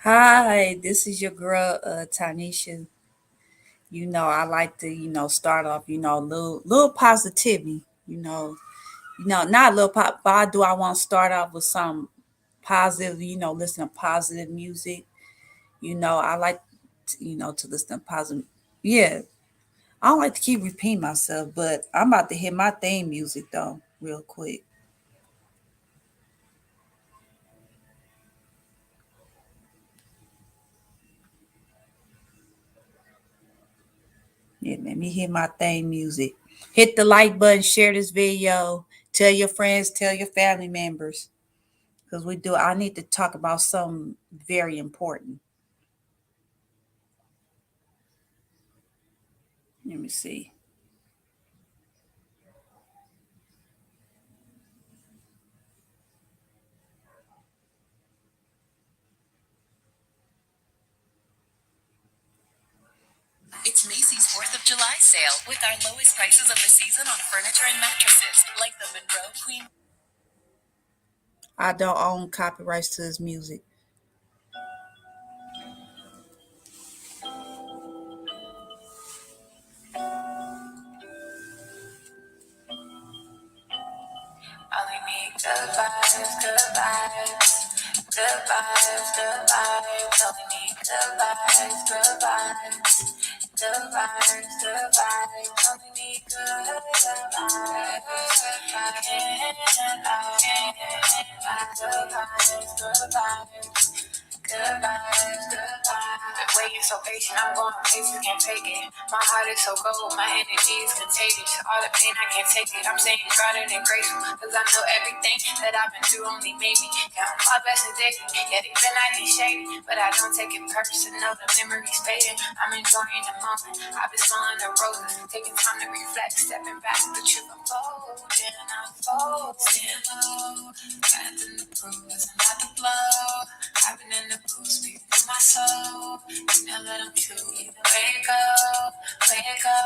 Hi, this is your girl, Tanisha. I like to, start off, little positivity, not a little pop, but I want to start off with some positive, listen to positive music. I like, to listen to positive. Yeah, I don't like to keep repeating myself, but I'm about to hit my theme music though, real quick. Yeah, let me hit my theme music. Hit the like button, share this video, tell your friends, tell your family members. Because I need to talk about something very important. Let me see. It's Macy's 4th of July sale with our lowest prices of the season on furniture and mattresses, like the Monroe Queen. I don't own copyrights to this music. Only need good vibes, good vibes, good vibes, good vibes. Only need good vibes, good vibes, good vibes, good vibes. Only need good vibes. Good vibes, good vibes. Good vibes, good vibes. Waiting so patient, I'm going places, can't fake it. My heart is so cold, my energy is contagious. All the pain, I can't take it. I'm staying grounded and grateful, cause I know everything that I've been through only made me. Yeah, I'm my best days, yeah, they've been like they shady, but I don't take it personal, the memory's fading. I'm enjoying the moment, I've been smelling the roses, taking time to reflect, stepping back, the truth unfolding, unfolding low. Nothing to prove, it's not to blow. I've been in the booth, speaking to my soul. You know that I'm true. Either way it go, way it go.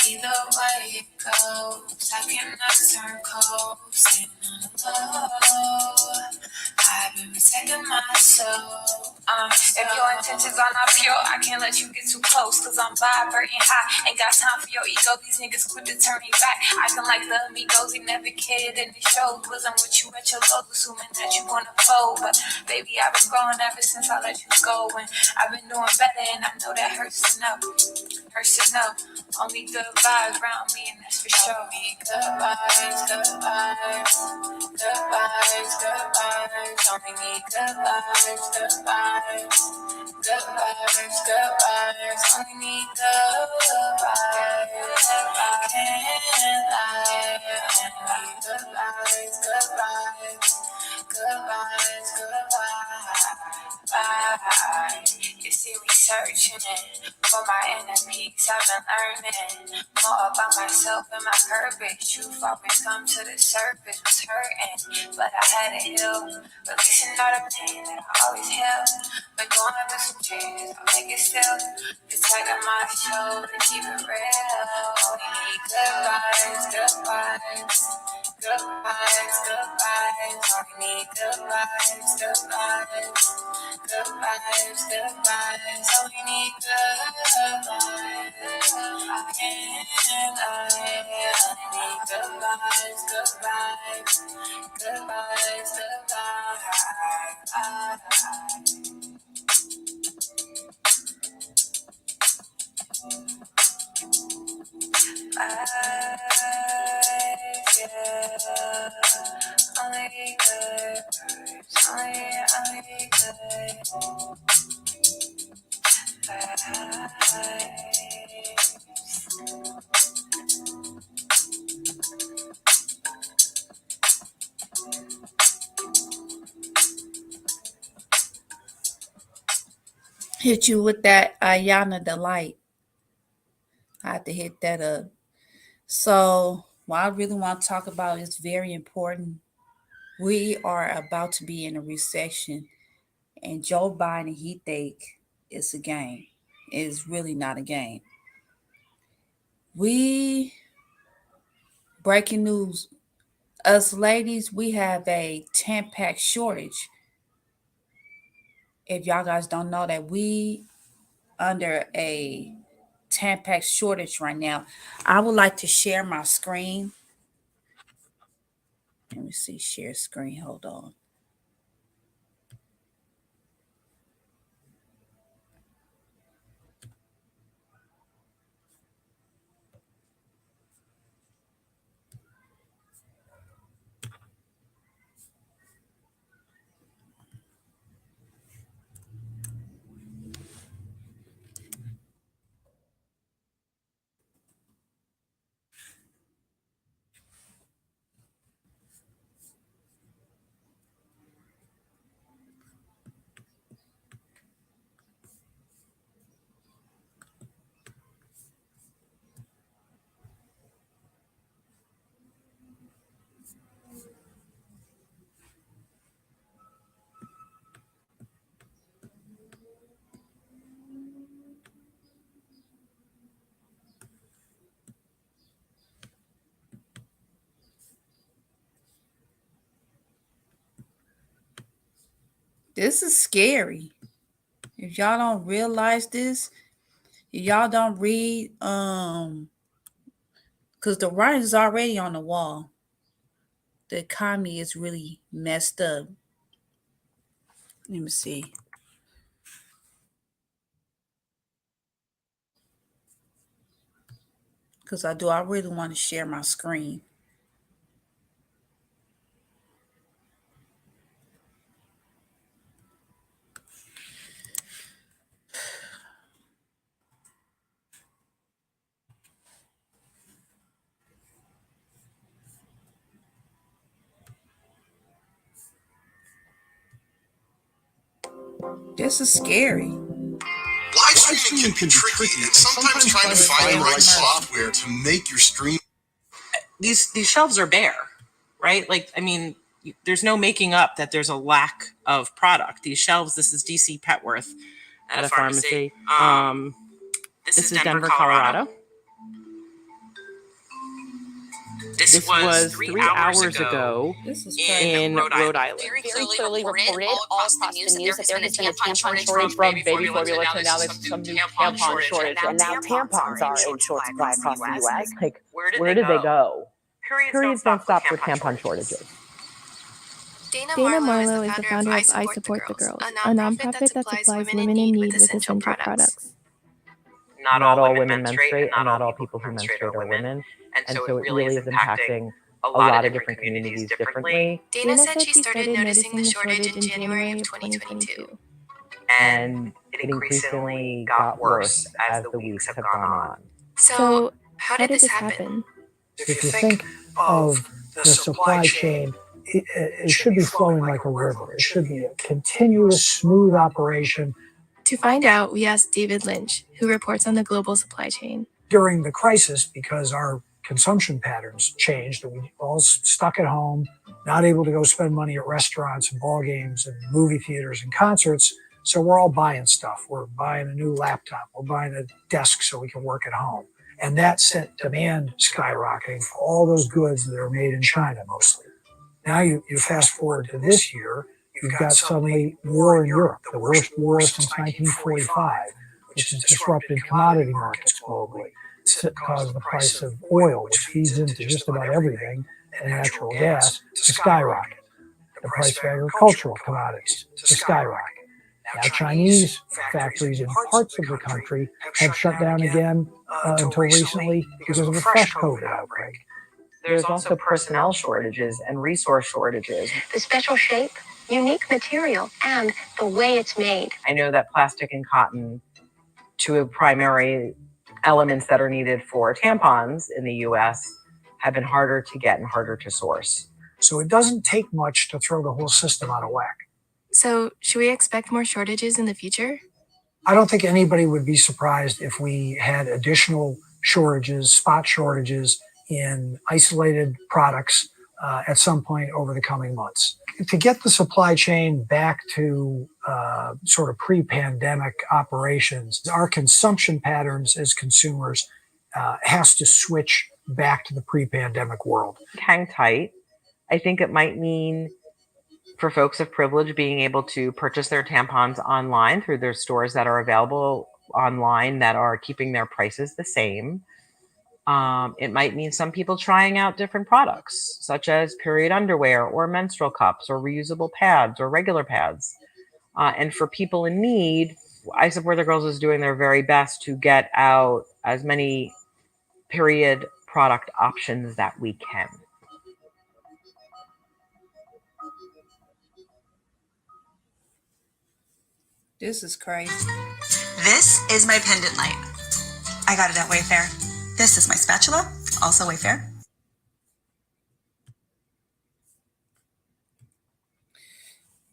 Either way it goes, I cannot turn cold. Sitting on the low, I've been protecting my soul. If your intentions are not pure, I can't let you get too close. Cause I'm vibrating high. Ain't got time for your ego. These niggas quit to turn me back. I can like the amigos, he never cared in the show. Cause I'm with you at your low, assuming that you wanna fold. But baby, I've been growing ever since I let you go. And I've been doing better, and I know that hurts to know. Hurts to know. Only good vibes around me, and that's for sure. Good vibes, good vibes. Good vibes, good vibes. Only need good vibes, good vibes. Good vibes, good vibes. Only need good vibes. I can't lie. Only need good vibes, good vibes. Good vibes, good vibes. You see me searching for my inner peace. I've been learning more about myself and my purpose. Truth always come to the surface. Was hurting, but I had to heal. Releasing all the pain that I always held. Been going through some changes, I'll make it still. Protecting my soul to keep it real. Only need good vibes, good vibes. Good vibes, good vibes. Only need good vibes, good vibes. Good vibes, good vibes. Only need good vibes. I can't lie. Only need good vibes, good vibes. Good vibes, good vibes. Yeah. Only good vibes. Only good vibes. Hit you with that Ayana Delight. I have to hit that up. So, what I really want to talk about is very important. We are about to be in a recession, and Joe Biden, he think it's a game. It's really not a game. We breaking news. Us ladies, we have a 10-pack shortage. if y'all guys don't know that we under a Tampax shortage right now. I would like to share my screen. Let me see, share screen. Hold on. This is scary. If y'all don't realize this, if y'all don't read, because the writing's already on the wall. The economy is really messed up. Let me see. Because I really want to share my screen. This is scary. Live streaming can be tricky, and sometimes trying to find the right software to make your stream. These shelves are bare, right? Like, I mean, there's no making up that there's a lack of product. These shelves, this is DC Petworth at a pharmacy. This is Denver, Colorado. This was 3 hours ago in Rhode Island. Very clearly reported all across the news that there has been a tampon shortage from baby formula to now there's some new tampon shortage. And now tampons are in short supply across the U.S. Like, where did they go? Periods don't stop for tampon shortages. Dana Marlowe is the founder of I Support the Girls, a nonprofit that supplies women in need with essential products. Not all women menstruate, and not all people who menstruate are women. And so it really is impacting a lot of different communities differently. Dana said she started noticing the shortage in January of 2022. And it increasingly got worse as the weeks have gone on. So, how did this happen? If you think of the supply chain, it should be flowing like a river. It should be a continuous, smooth operation. To find out, we asked David Lynch, who reports on the global supply chain. During the crisis, because our consumption patterns changed and we all stuck at home, not able to go spend money at restaurants and ball games and movie theaters and concerts. So we're all buying stuff. We're buying a new laptop. We're buying a desk so we can work at home. And that sent demand skyrocketing for all those goods that are made in China mostly. Now you fast forward to this year, you've got suddenly war in Europe, the worst war since 1945, which has disrupted commodity markets globally. It's caused the price of oil, which feeds into just about everything, and natural gas, to skyrocket. The price of agricultural commodities to skyrocket. Now Chinese factories in parts of the country have shut down again until recently because of a fresh COVID outbreak. There's also personnel shortages and resource shortages. The special shape, unique material, and the way it's made. I know that plastic and cotton, two primary elements that are needed for tampons in the U.S., have been harder to get and harder to source. So it doesn't take much to throw the whole system out of whack. So, should we expect more shortages in the future? I don't think anybody would be surprised if we had additional shortages, spot shortages in isolated products at some point over the coming months. To get the supply chain back to sort of pre-pandemic operations, our consumption patterns as consumers has to switch back to the pre-pandemic world. Hang tight. I think it might mean for folks of privilege being able to purchase their tampons online through their stores that are available online that are keeping their prices the same. It might mean some people trying out different products, such as period underwear or menstrual cups or reusable pads or regular pads. And for people in need, I Support the Girls is doing their very best to get out as many period product options that we can. This is crazy. This is my pendant light. I got it at Wayfair. This is my spatula, also Wayfair.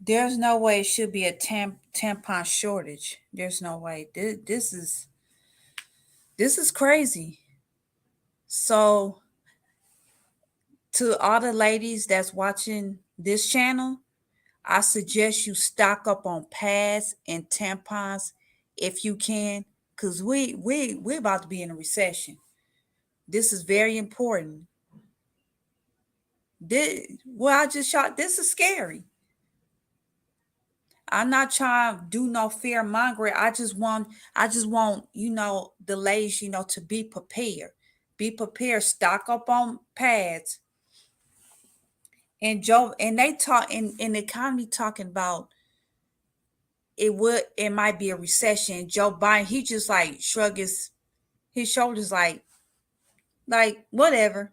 There's no way it should be a tampon shortage. There's no way. This is crazy. So, to all the ladies that's watching this channel, I suggest you stock up on pads and tampons if you can, because we're about to be in a recession. This is very important. This is scary. I'm not trying to do no fear mongering. I just want, the ladies, to be prepared. Be prepared. Stock up on pads. And they talk in the economy talking about it might be a recession. Joe Biden, he just like shrug his shoulders like whatever.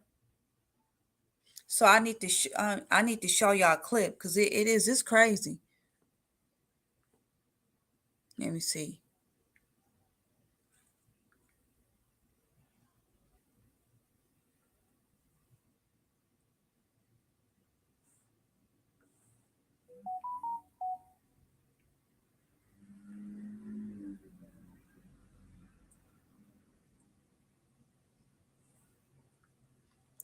So I need to show y'all a clip because it's crazy. Let me see.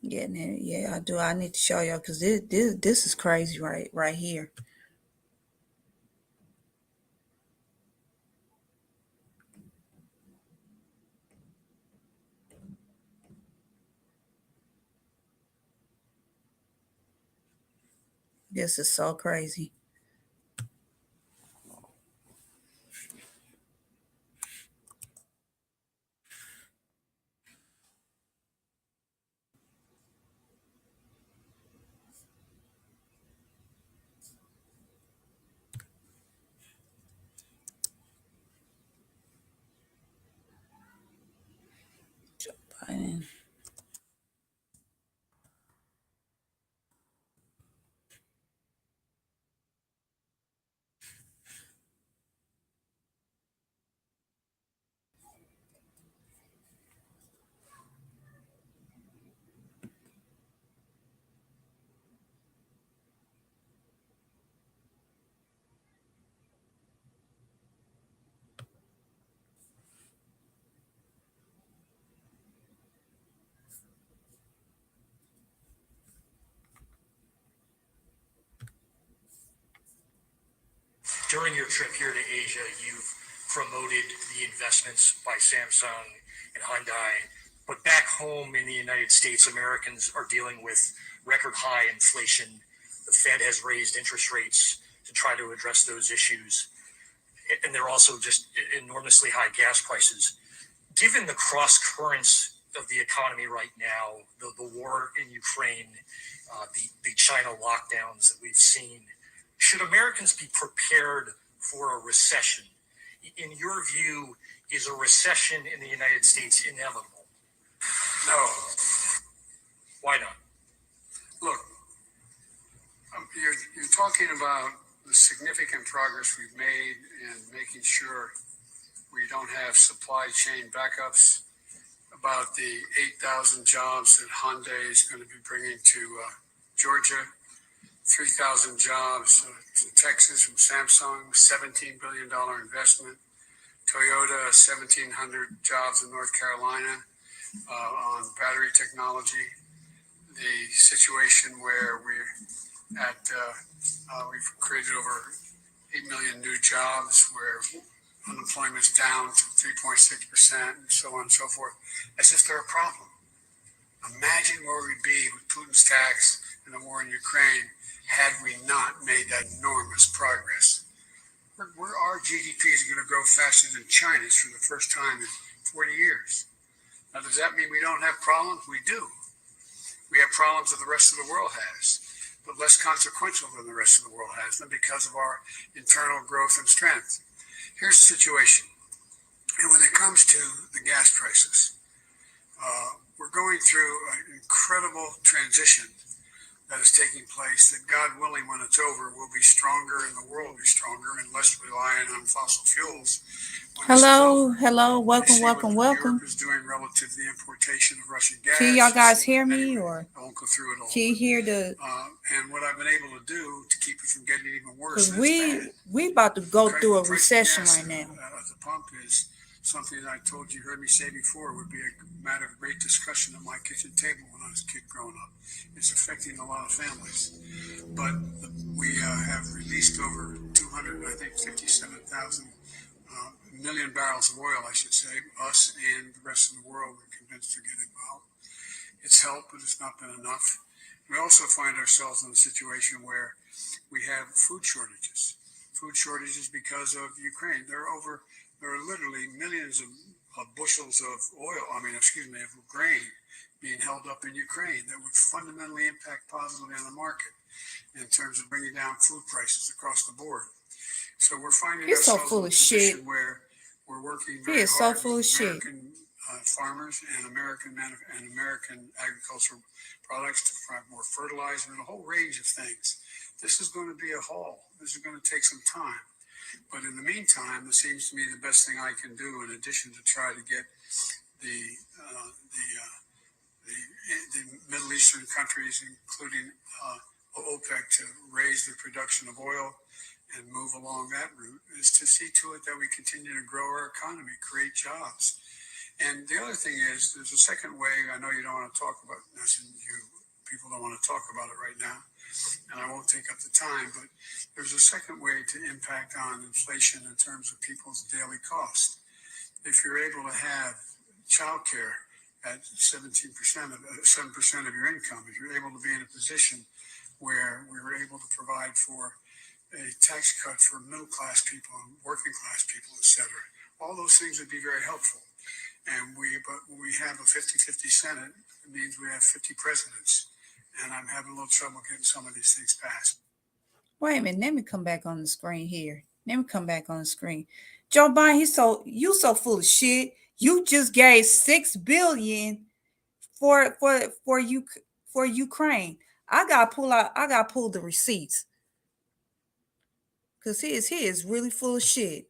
Yeah, I do. I need to show y'all because this is crazy right here. This is so crazy. Joe Biden. During your trip here to Asia, you've promoted the investments by Samsung and Hyundai. But back home in the United States, Americans are dealing with record high inflation. The Fed has raised interest rates to try to address those issues. And they're also just enormously high gas prices. Given the cross currents of the economy right now, the war in Ukraine, the China lockdowns that we've seen, should Americans be prepared for a recession? In your view, is a recession in the United States inevitable? No. Why not? Look, you're talking about the significant progress we've made in making sure we don't have supply chain backups, about the 8,000 jobs that Hyundai is going to be bringing to Georgia, 3,000 jobs to Texas from Samsung, $17 billion investment, Toyota, 1,700 jobs in North Carolina on battery technology, the situation where we've created over 8 million new jobs where unemployment's down to 3.6% and so on and so forth, as if they're a problem. Imagine where we'd be with Putin's tax and the war in Ukraine had we not made that enormous progress. Our GDP is going to grow faster than China's for the first time in 40 years. Now, does that mean we don't have problems? We do. We have problems that the rest of the world has, but less consequential than the rest of the world has them because of our internal growth and strength. Here's the situation. And when it comes to the gas prices, we're going through an incredible transition that is taking place that, God willing, when it's over, will be stronger and the world will be stronger and less reliant on fossil fuels. Hello, welcome. Europe is doing relative to the importation of Russian gas. Can y'all guys hear me, or I won't go through it all. can you hear the? And what I've been able to do to keep it from getting even worse. Because we about to go through a recession right now. At the pump is something that I told you, heard me say before, would be a matter of great discussion at my kitchen table when I was a kid growing up. It's affecting a lot of families. But we have released over 57,000 million barrels of oil, I should say. Us and the rest of the world are convinced to get involved. It's helped, but it's not been enough. We also find ourselves in a situation where we have food shortages. Food shortages because of Ukraine. There are literally millions of bushels of of grain being held up in Ukraine that would fundamentally impact positively on the market in terms of bringing down food prices across the board. So we're finding ourselves in a position where we're working very hard with American farmers and American agricultural products to provide more fertilizer and a whole range of things. This is going to be a haul. This is going to take some time. But in the meantime, it seems to me the best thing I can do, in addition to try to get the Middle Eastern countries, including OPEC, to raise their production of oil and move along that route, is to see to it that we continue to grow our economy, create jobs. And the other thing is, there's a second way. I know you don't want to talk about this, and people don't want to talk about it right now, and I won't take up the time, but there's a second way to impact on inflation in terms of people's daily costs. If you're able to have childcare at 7% of your income, if you're able to be in a position where we were able to provide for a tax cut for middle class people and working class people, et cetera, all those things would be very helpful. But when we have a 50-50 Senate, it means we have 50 presidents. And I'm having a little trouble getting some of these things passed. Wait a minute, let me come back on the screen here. Joe Biden, you so full of shit. You just gave $6 billion for Ukraine. I gotta pull the receipts. Because he is really full of shit.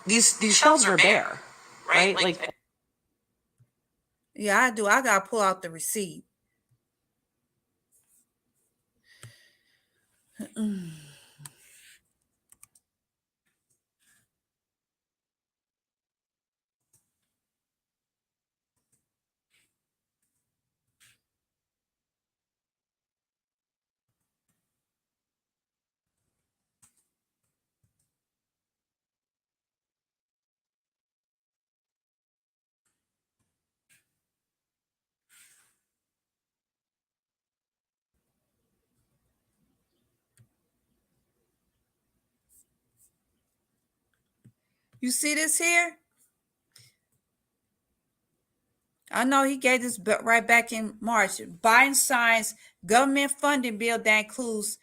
These shelves are bare, right? Like yeah, I do. I gotta pull out the receipt. You see this here? I know he gave this right back in March. Biden signs government funding bill that includes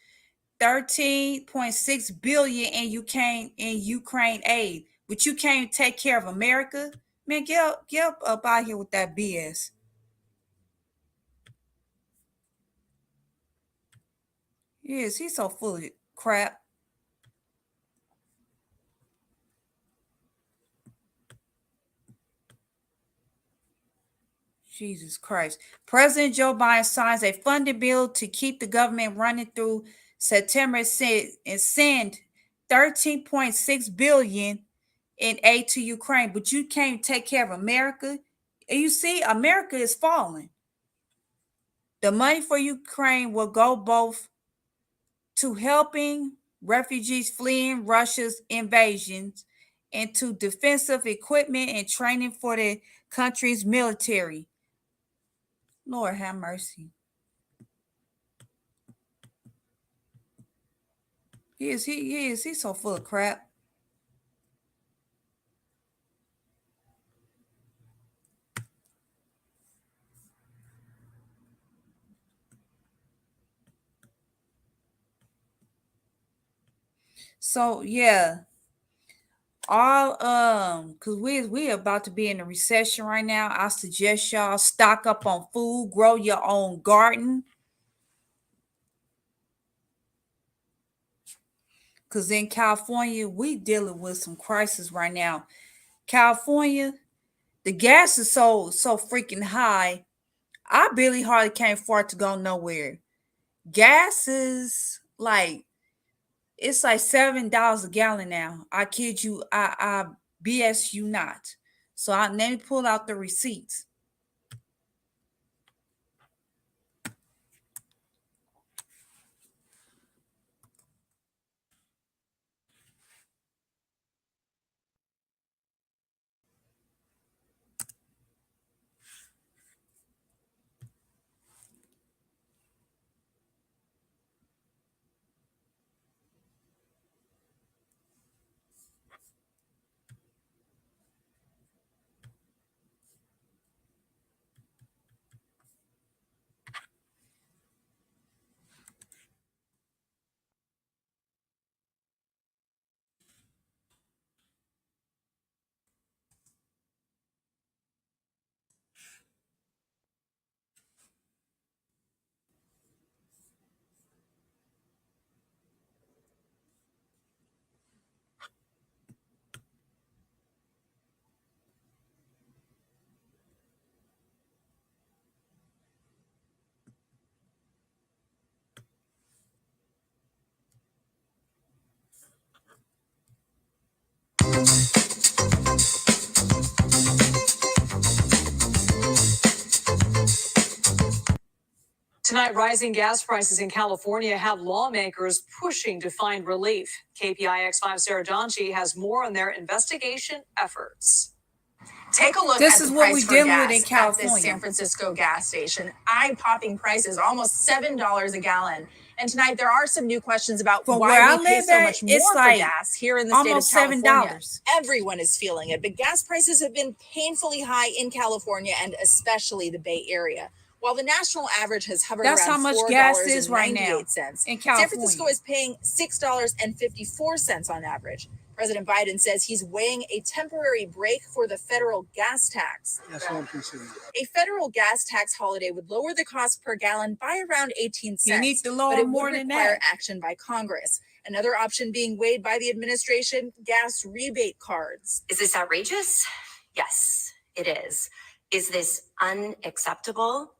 $13.6 billion in Ukraine aid, but you can't take care of America. Man, get up out here with that BS. Yes, he's so full of crap. Jesus Christ. President Joe Biden signs a funding bill to keep the government running through September and send $13.6 billion in aid to Ukraine, but you can't take care of America. And you see, America is falling. The money for Ukraine will go both to helping refugees fleeing Russia's invasions, into defensive equipment and training for the country's military. Lord have mercy. He's so full of crap. So yeah, all because we about to be in a recession right now. I suggest y'all stock up on food, grow your own garden. Because in California, we dealing with some crisis right now. California, the gas is so freaking high. I barely hardly can't afford to go nowhere. Gas is like, it's like $7 a gallon now. I kid you, I BS you not. So let me pull out the receipts. Tonight, rising gas prices in California have lawmakers pushing to find relief. KPIX5 Sarah Donchi has more on their investigation efforts. Take a look This at is the what price we for dealing gas with in at California. this San Francisco gas station. Eye-popping prices, almost $7 a gallon. And tonight there are some new questions about From why where I we pay live so at, much it's more like for gas here in the state of almost California. $7. Everyone is feeling it, but gas prices have been painfully high in California and especially the Bay Area. While the national average has hovered That's around how much $4.98, gas is right now in San California. Francisco is paying $6.54 on average. President Biden says he's weighing a temporary break for the federal gas tax. That's what I'm considering. A federal gas tax holiday would lower the cost per gallon by around 18 cents. You need to lower but it more would than require that. action by Congress. Another option being weighed by the administration, gas rebate cards. Is this outrageous? Yes, it is. Is this unacceptable?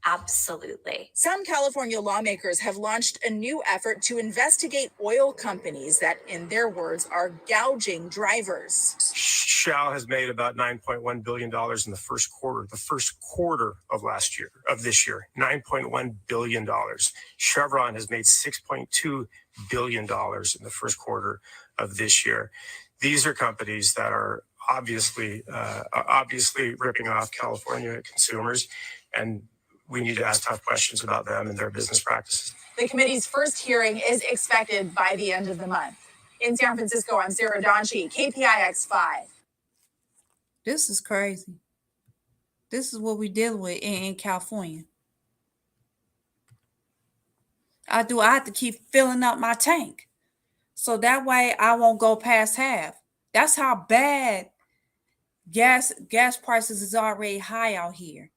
Absolutely. Some California lawmakers have launched a new effort to investigate oil companies that, in their words, are gouging drivers. Shell has made about $9.1 billion in the first quarter of this year, $9.1 billion. Chevron has made $6.2 billion in the first quarter of this year. These are companies that are obviously ripping off California consumers, and we need to ask tough questions about them and their business practices. The committee's first hearing is expected by the end of the month. In San Francisco, I'm Sarah Donchi, KPIX5. This is crazy. This is what we deal with in California. I have to keep filling up my tank. So that way I won't go past half. That's how bad gas prices is already high out here.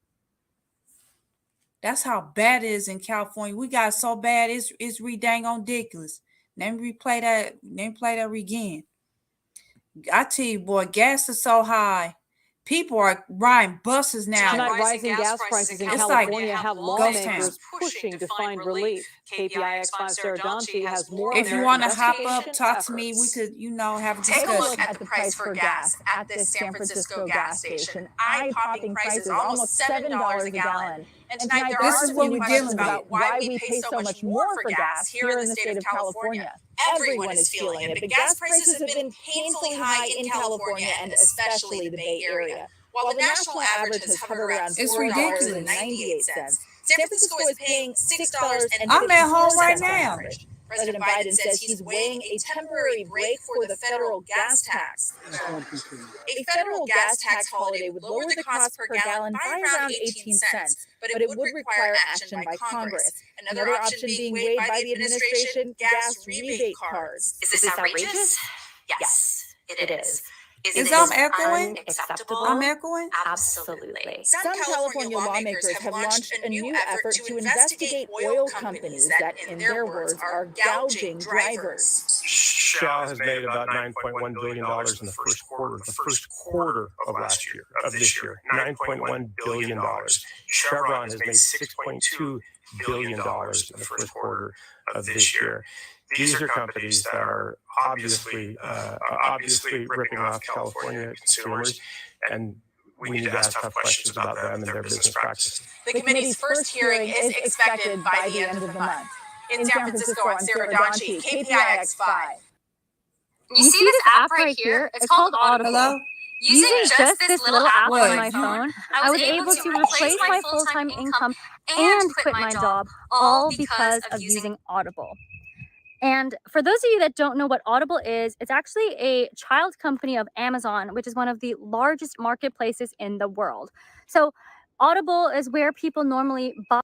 That's how bad it is in California. We got so bad, it's re-dang on ridiculous. Let me play that again. I tell you, boy, gas is so high. People are riding buses now. Tonight, rising gas prices in California have lawmakers pushing to find relief. KPI X5 Sarah Donchi has more. If you want to hop up, talk to me. We could, have a Take a look discussion. at the price for gas at this San Francisco gas station. Eye-popping prices, almost $7 a gallon. And tonight there This are is what some we're questions dealing about why we pay so much more for gas here in the state of California. Everyone is feeling it, but gas prices have been painfully high in California and especially the Bay Area. While the national average has hovered around $4.98, San Francisco is paying $6.54. I'm at home right now. President Biden says he's weighing a temporary break for the federal gas tax. A federal gas tax holiday would lower the cost per gallon by around 18 cents, but it would require action by Congress. Another option being weighed by the administration, gas rebate cards. Is this outrageous? Yes, it is. Is this I'm echoing? unacceptable? I'm echoing? Absolutely. Some California lawmakers have launched a new effort to investigate oil companies that, in their words, are gouging drivers. Shell has made about $9.1 billion in the first quarter of this year, $9.1 billion. Chevron has made $6.2 billion in the first quarter of this year. These are companies that are obviously ripping off California consumers, and we need to ask tough questions about them and their business practices. The committee's first hearing is expected by the end of the month. In San Francisco, I'm Sarah Donchi, KPI X5. You see this app right here? It's called Audible. Hello? Using just this little app What? on my phone, I was able to replace my full-time income and quit my job, all because of using Audible. And for those of you that don't know what Audible is, it's actually a child company of Amazon, which is one of the largest marketplaces in the world. So Audible is where people normally buy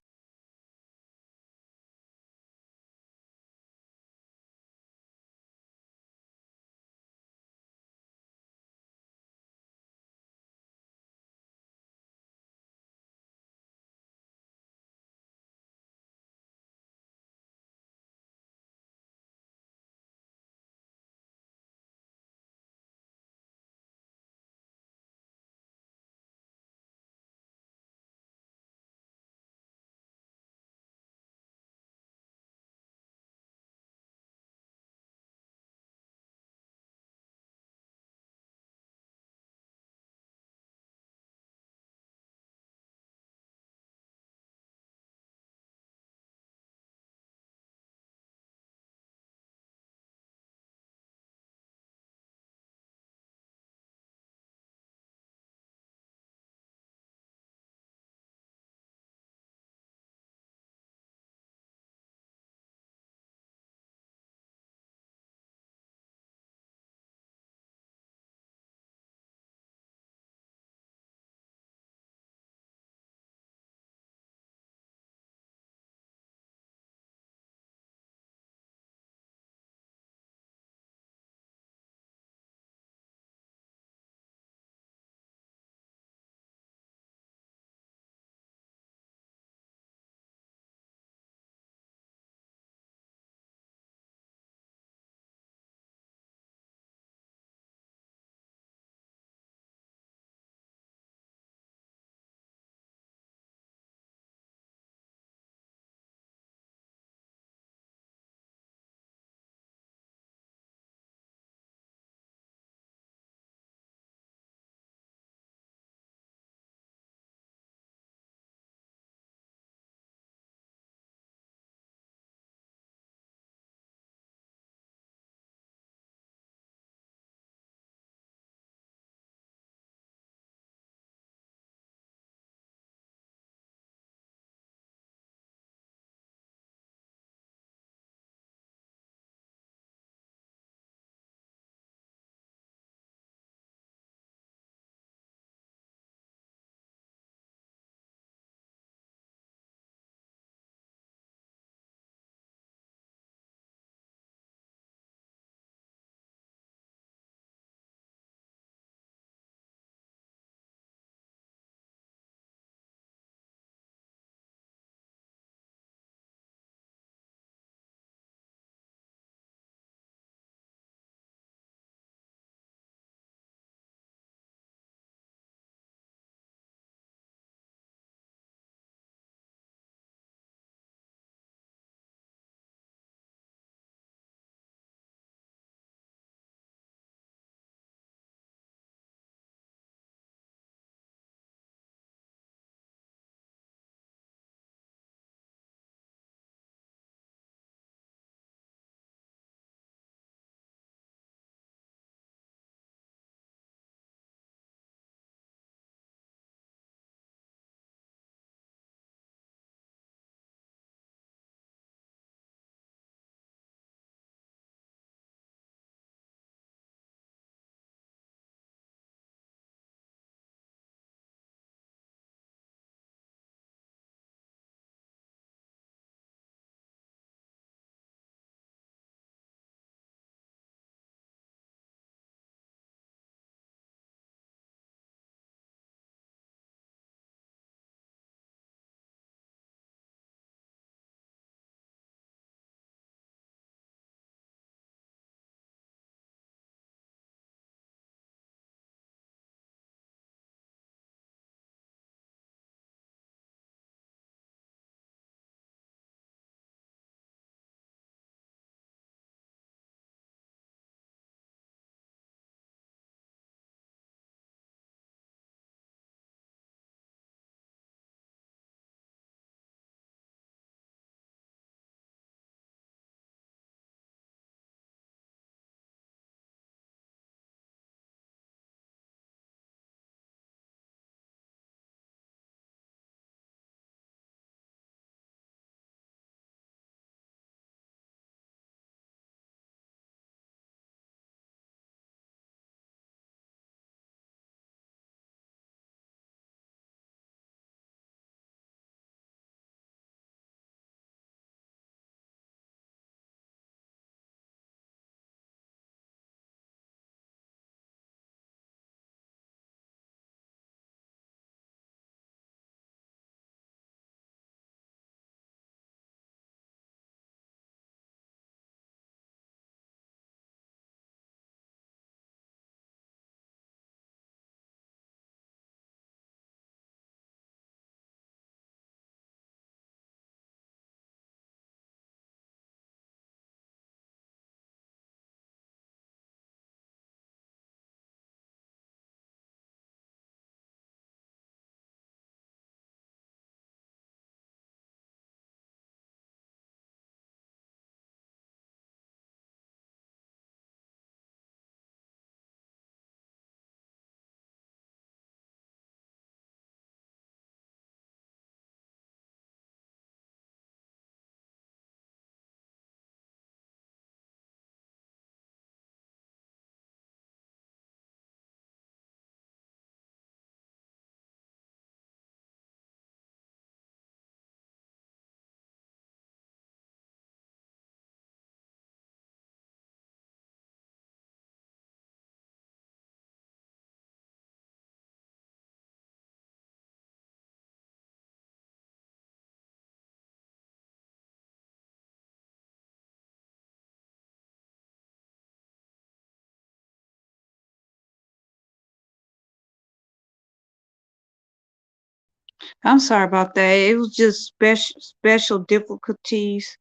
I'm sorry about that. It was just special difficulties.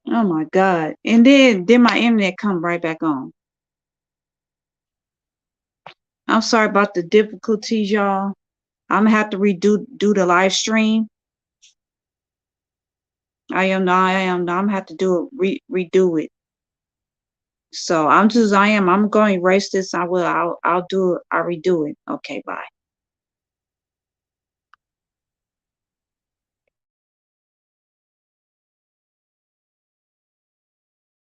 Oh my God. And then my internet come right back on. I'm sorry about the difficulties, y'all. I'm gonna have to do the live stream. I'm gonna have to redo it. So I'm going to erase this. I'll redo it. Okay, bye.